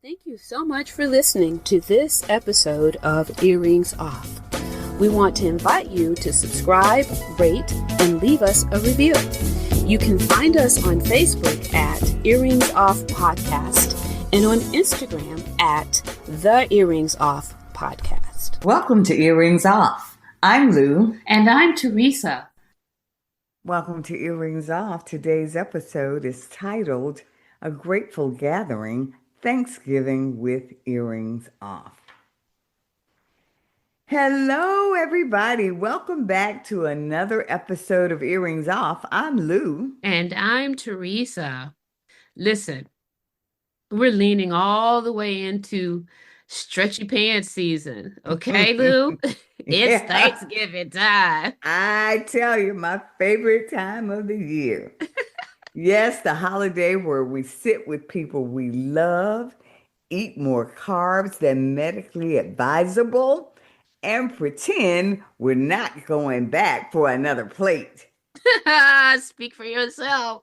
Thank you so much for listening to this episode of Earrings Off. We want to invite you to subscribe, rate, and leave us a review. You can find us on Facebook at Earrings Off Podcast and on Instagram at The Earrings Off Podcast. Welcome to Earrings Off. I'm Lou. And I'm Teresa. Welcome to Earrings Off. Today's episode is titled A Grateful Gathering, Thanksgiving with Earrings Off. Hello, everybody. Welcome back to another episode of Earrings Off. I'm Lou. And I'm Teresa. Listen, we're leaning all the way into stretchy pants season. Okay, Lou? It's Thanksgiving time. I tell you, my favorite time of the year. Yes, the holiday where we sit with people we love, eat more carbs than medically advisable, and pretend we're not going back for another plate. Speak for yourself.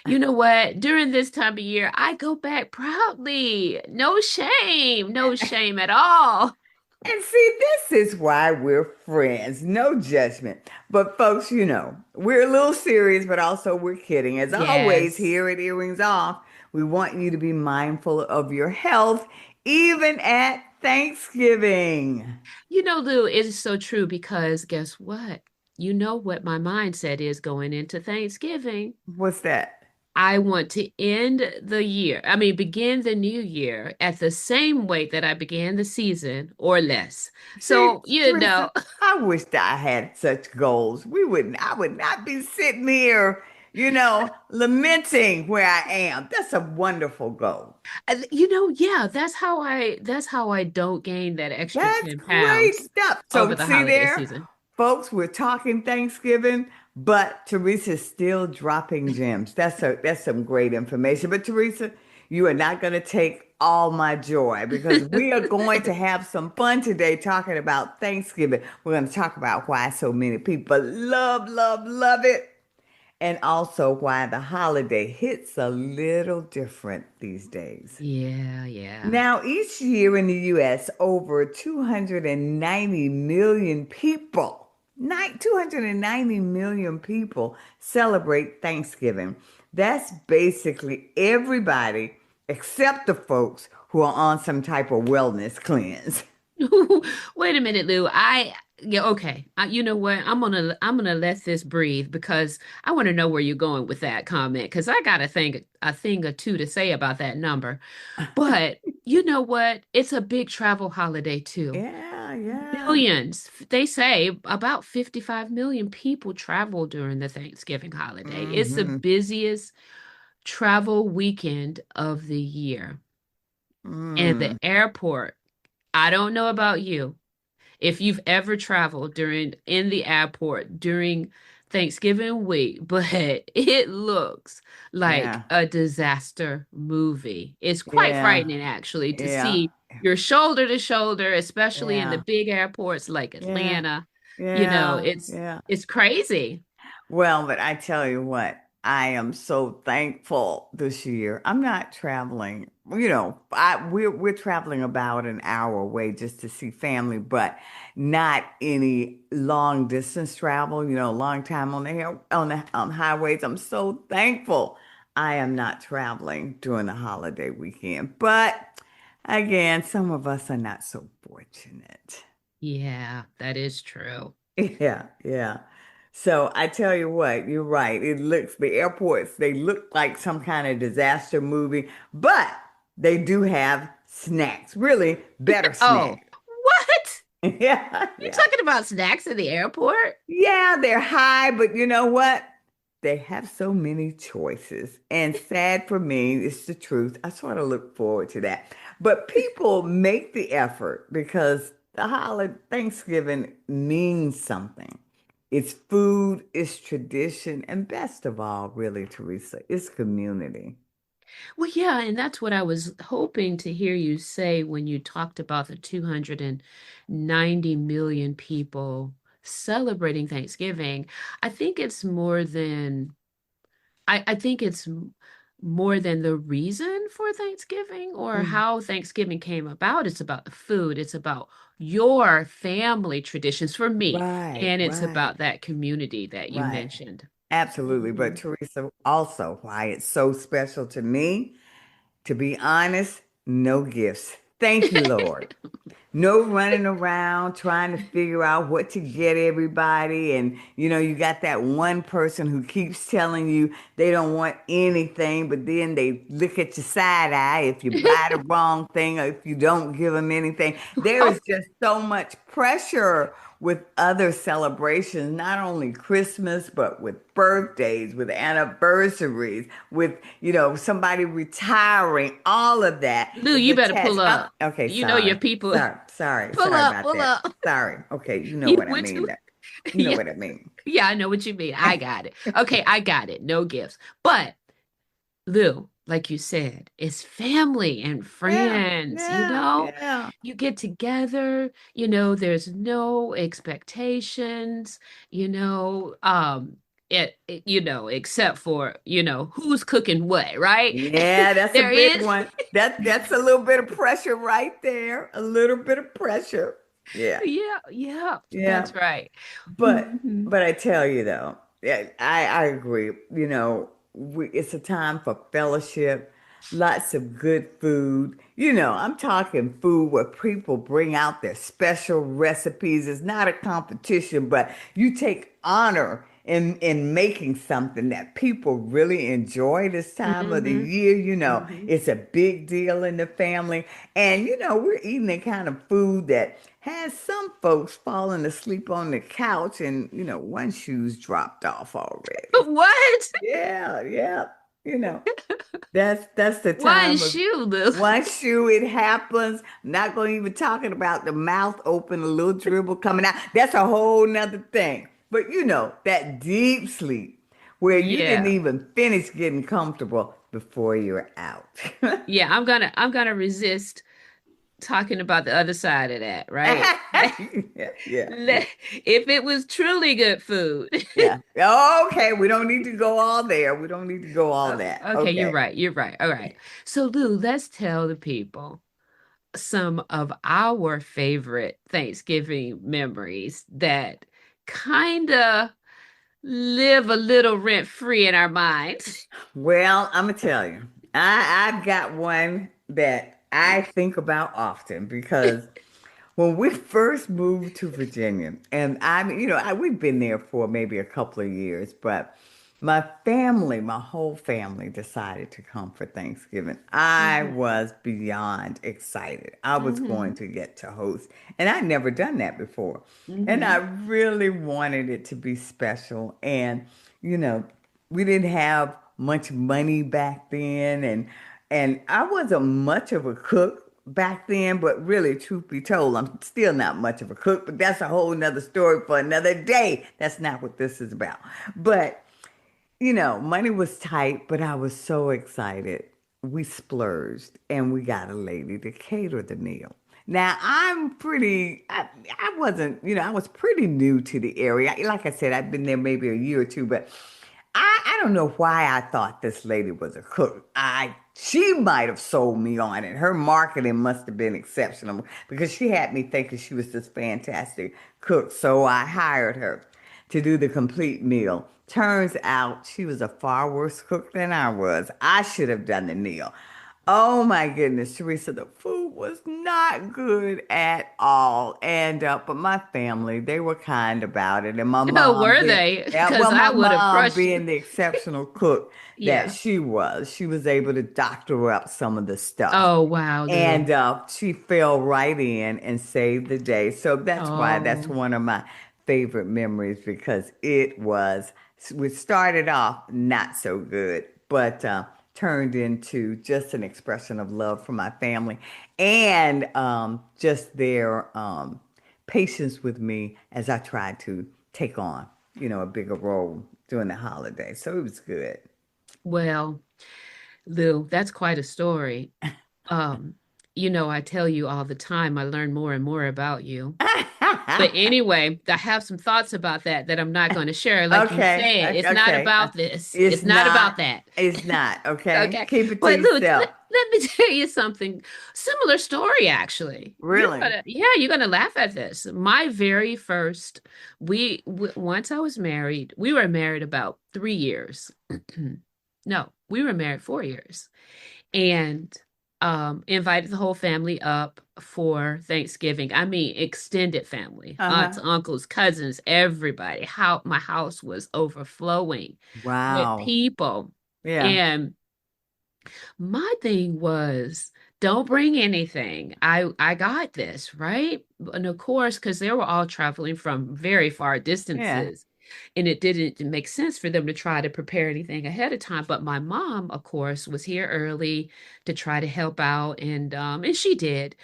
You know what? During this time of year, I go back proudly. No shame at all. And see, this is why we're friends. No judgment. But folks, we're a little serious, but also we're kidding. As always, Yes. here at Earrings Off, we want you to be mindful of your health, even at Thanksgiving. You know, Lou, it is so true because guess what? You know what my mindset is going into Thanksgiving. What's that? I want to begin the new year at the same weight that I began the season or less. See, So, Teresa, I wish that I had such goals. I would not be sitting here, lamenting where I am. That's a wonderful goal. yeah, that's how I don't gain that extra That's 10 great pounds stuff. over So the see holiday there, season. folks, we're talking Thanksgiving, but Teresa's still dropping gems. That's some great information. But Teresa, you are not going to take all my joy because we are going to have some fun today talking about Thanksgiving. We're going to talk about why so many people love, love, love it. And also why the holiday hits a little different these days. Yeah, yeah. Now, each year in the US, over 290 million people, 290 million people celebrate Thanksgiving. That's basically everybody except the folks who are on some type of wellness cleanse. Wait a minute, Lou. Yeah, okay. You know what? I'm gonna let this breathe because I want to know where you're going with that comment because I got a thing or two to say about that number. But you know what? It's a big travel holiday too. Yeah, yeah. Millions. They say about 55 million people travel during the Thanksgiving holiday. It's the Hmm. busiest travel weekend of the year. And the Mm. airport, I don't know about you. If you've ever traveled during in the airport during Thanksgiving week, but it looks like Yeah, a disaster movie. It's quite yeah, frightening actually to yeah, see you're shoulder to shoulder, especially in the yeah, big airports like yeah, Atlanta. You know, yeah, it's yeah. it's crazy. Well, but I tell you what, I am so thankful this year. I'm not traveling. We're traveling about an hour away just to see family, but not any long distance travel. Long time on the on highways. I'm so thankful. I am not traveling during the holiday weekend, but again, some of us are not so fortunate. Yeah, that is true. Yeah, yeah. So I tell you what, you're right. The airports, they look like some kind of disaster movie, but they do have snacks, really better Oh, snacks. what? Yeah, You yeah. talking about snacks in the airport? Yeah, they're high, but you know what? They have so many choices. And sad for me, it's the truth. I sort of look forward to that. But people make the effort because the holiday Thanksgiving means something. It's food, it's tradition, and best of all, really, Teresa, it's community. Well, yeah, and that's what I was hoping to hear you say when you talked about the 290 million people celebrating Thanksgiving. I think it's more than I think it's more than the reason for Thanksgiving or Mm. how Thanksgiving came about. It's about the food, it's about your family traditions for me, Right, and it's right, about that community that you right. mentioned. Absolutely. But Mhm. Teresa, also why it's so special to me, to be honest, no gifts. Thank you, Lord. No running around trying to figure out what to get everybody. And, you got that one person who keeps telling you they don't want anything, but then they look at your side eye if you buy the wrong thing or if you don't give them anything. There is just so much pressure with other celebrations, not only Christmas, but with birthdays, with anniversaries, with, somebody retiring, all of that Lou, is you better pull attached. up. Okay, You know your sorry. people. Sorry Pull up, about pull that. up. Sorry. Okay, you know You what I went mean. to, You know yeah, what I mean. yeah, I know what you mean. I got it. Okay, I got it. No gifts. But Lou, like you said, it's family and Yeah, friends, yeah, yeah. you get together, there's no expectations, you know, except for, who's cooking what, right? Yeah, that's a There big is, one. That's a little bit of pressure right there. A little bit of pressure. Yeah, yeah, yeah, yeah. that's right. But Hmm. but I tell you though, yeah, I agree. It's a time for fellowship, lots of good food. I'm talking food where people bring out their special recipes. It's not a competition, but you take honor in making something that people really enjoy this time of the Hmm. year. Hmm. It's a big deal in the family. And we're eating the kind of food that has some folks falling asleep on the couch and, one shoe's dropped off already. What? Yeah, yeah. You know, that's the One time of shoe, Lou. one shoe it happens. Not going to even talking about the mouth open, a little dribble coming out. That's a whole nother thing. But that deep sleep where you didn't Yeah. even finish getting comfortable before you're out. Yeah, I'm gonna resist talking about the other side of that, right? Yeah, yeah, yeah. If it was truly good food. Yeah. Okay, we don't need to go all there. We don't need to go all that. Okay, you're Okay. right. You're right. All right. So, Lou, let's tell the people some of our favorite Thanksgiving memories that kind of live a little rent free in our minds. Well, I'm gonna tell you, I've got one that I think about often because when we first moved to Virginia, and we've been there for maybe a couple of years, but my whole family decided to come for Thanksgiving. I Hmm. was beyond excited. I was going Hmm. to get to host, and I'd never done that before. And I Hmm. really wanted it to be special. And, you know, we didn't have much money back then, and I wasn't much of a cook back then, but really, truth be told, I'm still not much of a cook, but that's a whole nother story for another day. That's not what this is about. But, money was tight, but I was so excited. We splurged and we got a lady to cater the meal. Now, I wasn't, I was pretty new to the area. Like I said, I've been there maybe a year or two, but I don't know why I thought this lady was a cook. She might have sold me on it. Her marketing must have been exceptional because she had me thinking she was this fantastic cook. So I hired her to do the complete meal. Turns out she was a far worse cook than I was. I should have done the meal. Oh my goodness, Teresa, the food was not good at all. And but my family, they were kind about it. And my mom Were being, they? yeah, Because well, I my would have mom crushed you. being the exceptional cook that Yeah. she was able to doctor up some of the stuff. Oh, wow, Lou. And she fell right in and saved the day. So that's Oh, one of my favorite memories because we started off not so good, but turned into just an expression of love for my family and just their patience with me as I tried to take on, a bigger role during the holiday. So it was good. well, Lou, that's quite a story. Um, I tell you all the time, I learn more and more about you. But anyway, I have some thoughts about that I'm not going to share. Like you Okay, said, it's not okay. about this. It's It's not not. about that. It's not. Okay, Okay. keep it to But Lou, yourself. let me tell you something. Similar story, actually. Really? You're gonna laugh at this. My very first, once I was married, we were married about 3 years. No, we were married 4 years, and invited the whole family up for Thanksgiving. I mean, extended family, aunts, Uh-huh. uncles, cousins, everybody. How my house was overflowing with Wow. people. Yeah. And my thing was, don't bring anything. I got this, right? And of course, because they were all traveling from very far Yeah. distances, and it didn't make sense for them to try to prepare anything ahead of time. But my mom, of course, was here early to try to help out, and she did.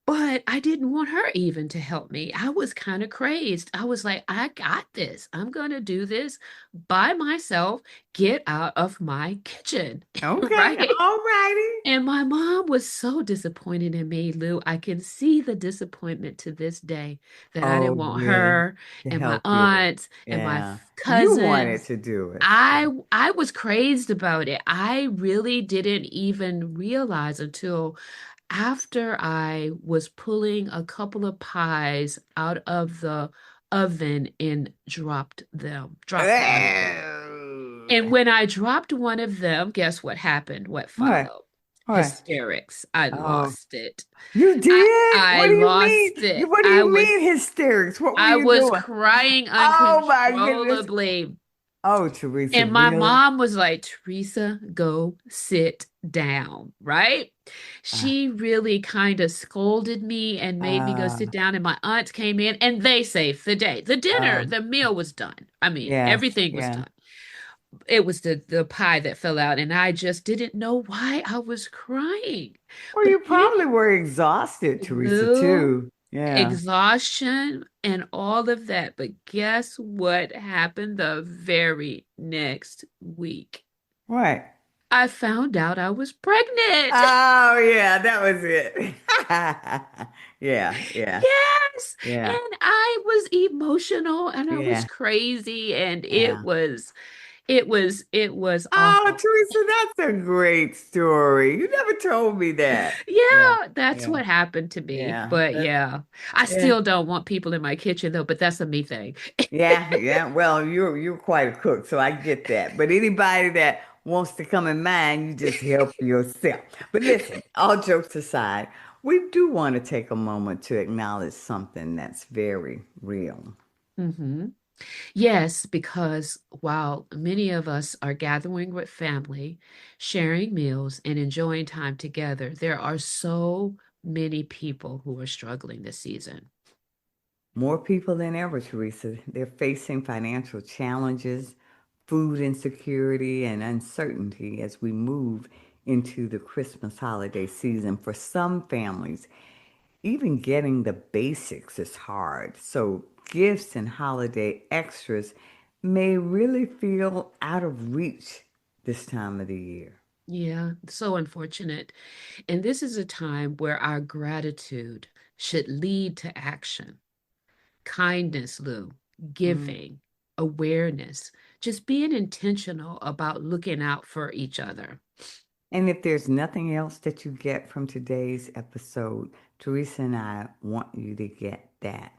But I didn't want her even to help me. I was kind of crazed. I was like, I got this. I'm going to do this by myself. Get out of my kitchen, Okay. right? All righty. And my mom was so disappointed in me, Lou. I can see the disappointment to this day that I didn't Oh, want really? her To and my help you. aunts and my Yeah. You wanted cousins. to do it. I was crazed about it. I really didn't even realize until after I was pulling a couple of pies out of the oven and dropped one of them. And Oh. when I dropped one of them, guess what happened? What What? followed? What? Hysterics. I Oh, lost it. you I did? I What do you mean? lost it. What do you mean hysterics? What were I you was doing? crying Oh my goodness. uncontrollably. Oh, Teresa, And my really? mom was like, Teresa, go sit down, right? Uh, She really kind of scolded me and made me go uh, sit down. And my aunts came in and they saved the day. The dinner, uh, the meal was done. I mean, yes, everything was yeah. done. It was the pie that fell out, and I just didn't know why I was crying. Well, But you probably were exhausted, Teresa, Lou, too. Yeah. exhaustion and all of that. But guess what happened the very next week? What? I found out I was pregnant. Oh, yeah, that was it. Yeah, yeah, Yes. yeah, And I was emotional and I was yeah, crazy and yeah. it was Oh, awful. Teresa, that's a great story. You never told me that. Yeah, Yeah, that's yeah, what happened to me. yeah. But That's yeah, I yeah. still don't want people in my kitchen though, but that's a me thing. Yeah, yeah. Well, you're quite a cook, so I get that. But anybody that wants to come in mine, you just help yourself. But listen, all jokes aside, we do want to take a moment to acknowledge something that's very real. hmm Yes, because while many of us are gathering with family, sharing meals, and enjoying time together, there are so many people who are struggling this season. More people than ever, Teresa, they're facing financial challenges, food insecurity, and uncertainty as we move into the Christmas holiday season. For some families, even getting the basics is hard. So, gifts and holiday extras may really feel out of reach this time of the year. Yeah, so unfortunate. And this is a time where our gratitude should lead to action. Kindness, Lou, Mm. giving, awareness, just being intentional about looking out for each other. And if there's nothing else that you get from today's episode, Teresa and I want you to get that.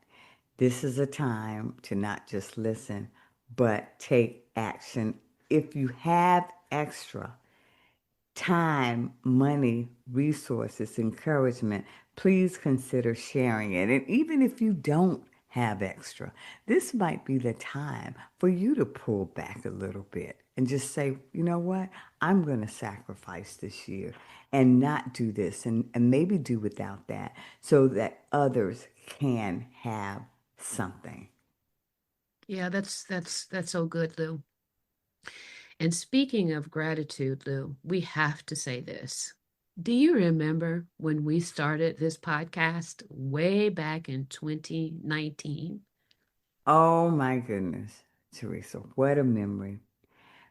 This is a time to not just listen, but take action. If you have extra, time, money, resources, encouragement, please consider sharing it. And even if you don't have extra, this might be the time for you to pull back a little bit and just say, you know what? I'm going to sacrifice this year and not do this and maybe do without that so that others can have something. Yeah, that's so good, Lou. And speaking of gratitude, Lou, we have to say this. Do you remember when we started this podcast way back in 2019? Oh my goodness, Teresa, what a memory.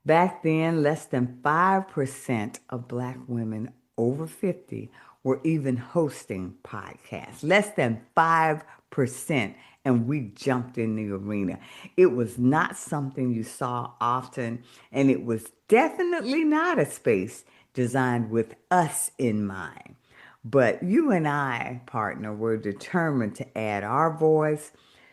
Back then, less than 5% of Black women over 50 were even hosting podcasts, less than 5%, and we jumped in the arena. It was not something you saw often, and it was definitely not a space designed with us in mind. But you and I, partner, were determined to add our voice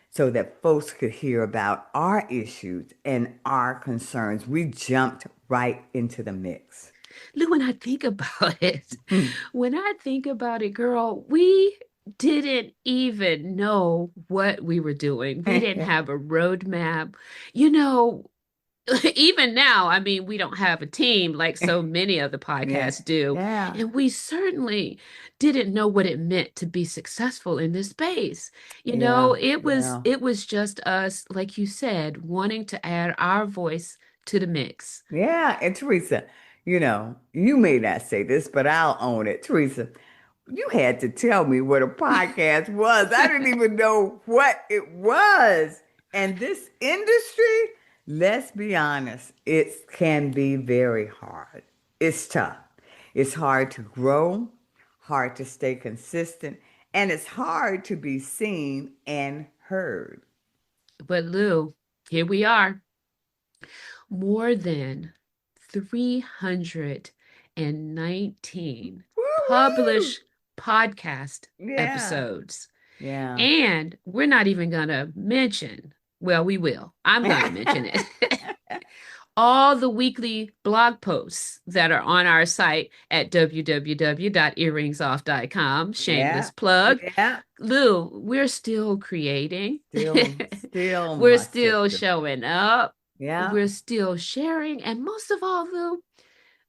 so that folks could hear about our issues and our concerns. We jumped right into the mix. Look, when I think about it, Hmm. when I think about it, girl, we didn't even know what we were doing. We didn't have a roadmap. You know, even now, I mean, we don't have a team like so many of the Yeah, podcasts do. yeah, And we certainly didn't know what it meant to be successful in this space. You know, yeah, it was yeah. it was just us, like you said, wanting to add our voice to the mix. Yeah, and Teresa, you may not say this, but I'll own it. Teresa, you had to tell me what a podcast was. I didn't even know what it was. And this industry, let's be honest, it can be very hard. It's tough. It's hard to grow, hard to stay consistent, and it's hard to be seen and heard. But Lou, here we are, more than 319 Woo-woo! published podcast Yeah, episodes. yeah. And we're not even going to mention, well, we will. I'm going to mention it. All the weekly blog posts that are on our site at www.earringsoff.com. Yeah, Shameless plug. yeah. Lou, we're still creating. Still, We're my still sister. showing up. Yeah, We're still sharing. And most of all, Lou,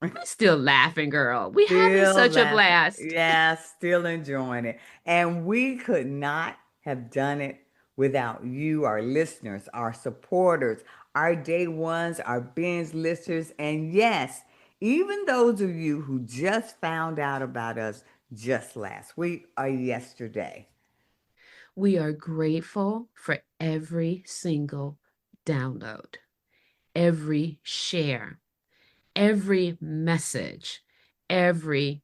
we're still laughing, girl. We having still such a laughing. blast. Yeah, still enjoying it. And we could not have done it without you, our listeners, our supporters, our day ones, our binge listeners, and yes, even those of you who just found out about us just last week or yesterday. We are grateful for every single download, every share, every message, every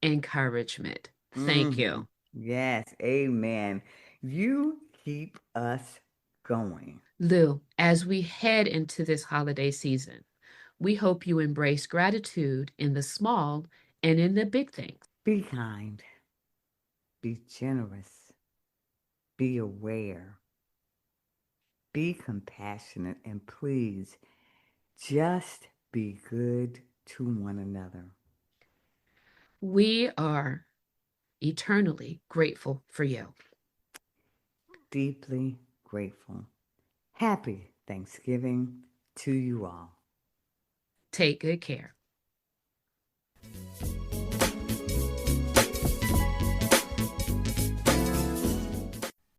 encouragement. Thank Hmm. you. Yes, amen. You keep us going. Lou, as we head into this holiday season, we hope you embrace gratitude in the small and in the big things. Be kind, be generous, be aware, be compassionate, and please just be good to one another. We are eternally grateful for you. Deeply grateful. Happy Thanksgiving to you all. Take good care.